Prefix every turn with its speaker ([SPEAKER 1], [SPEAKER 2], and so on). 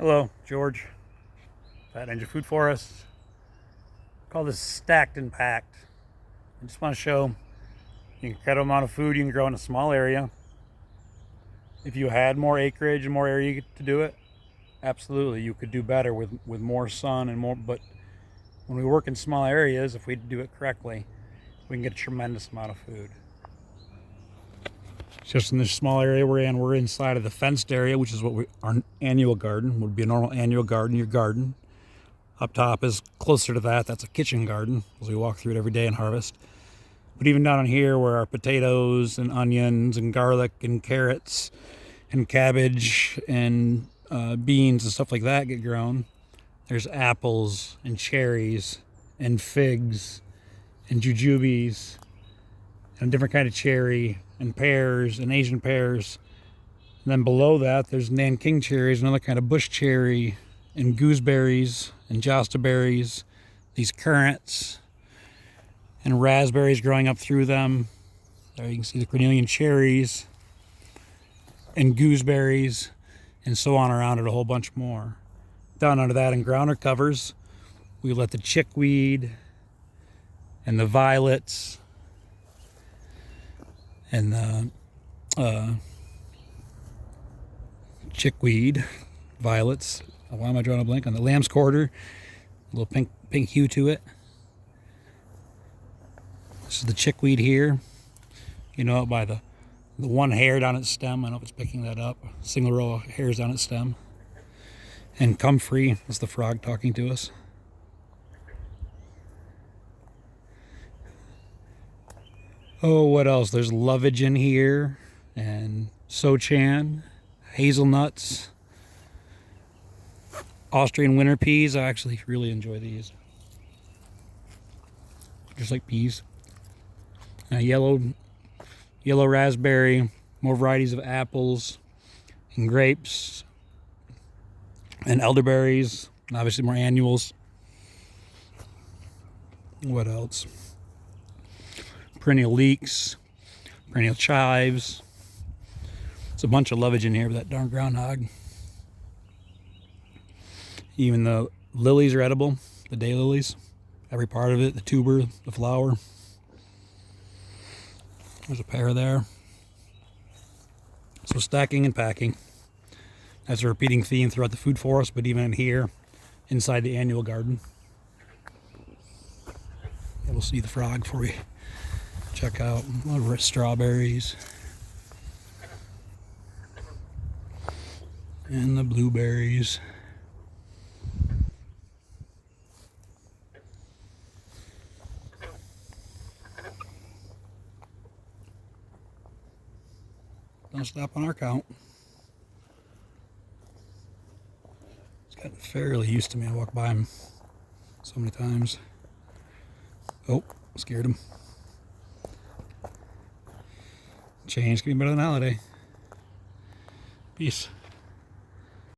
[SPEAKER 1] Hello, George. Phat Ninja Foodforest. Call this stacked and packed. I just want to show the incredible amount of food you can grow in a small area. If you had more acreage and more area to do it, absolutely, you could do better with more sun and more. But when we work in small areas, if we do it correctly, we can get a tremendous amount of food. Just in this small area we're in, we're inside of the fenced area, which is what our annual garden would be. A normal annual garden, your garden. Up top is closer to that. That's a kitchen garden, as we walk through it every day and harvest. But even down in here, where our potatoes and onions and garlic and carrots and cabbage and beans and stuff like that get grown, there's apples and cherries and figs and jujubes and a different kind of cherry and pears and Asian pears. And then below that, there's Nanking cherries, another kind of bush cherry, and gooseberries and josta berries, these currants and raspberries growing up through them. There you can see the cornelian cherries and gooseberries, and so on around it, a whole bunch more. Down under that in grounder covers, we let the chickweed and the violets and the chickweed, violets. Why am I drawing a blank on the lamb's quarter? A little pink hue to it. This is the chickweed here. You know it by the one hair down its stem. I don't know if it's picking that up. Single row of hairs on its stem. And comfrey is the frog talking to us. Oh, what else? There's lovage in here, and sochan, hazelnuts, Austrian winter peas. I actually really enjoy these. Just like peas. Yellow raspberry, more varieties of apples and grapes and elderberries, and obviously more annuals. What else? Perennial leeks, perennial chives. It's a bunch of lovage in here with that darn groundhog. Even the lilies are edible, the daylilies. Every part of it, the tuber, the flower. There's a pair there. So stacking and packing. That's a repeating theme throughout the food forest, but even in here, inside the annual garden. Yeah, we'll see the frog before we check out. Strawberries. And the blueberries. Don't stop on our count. He's gotten fairly used to me. I walk by him so many times. Oh, scared him. Change can be better than holiday. Peace.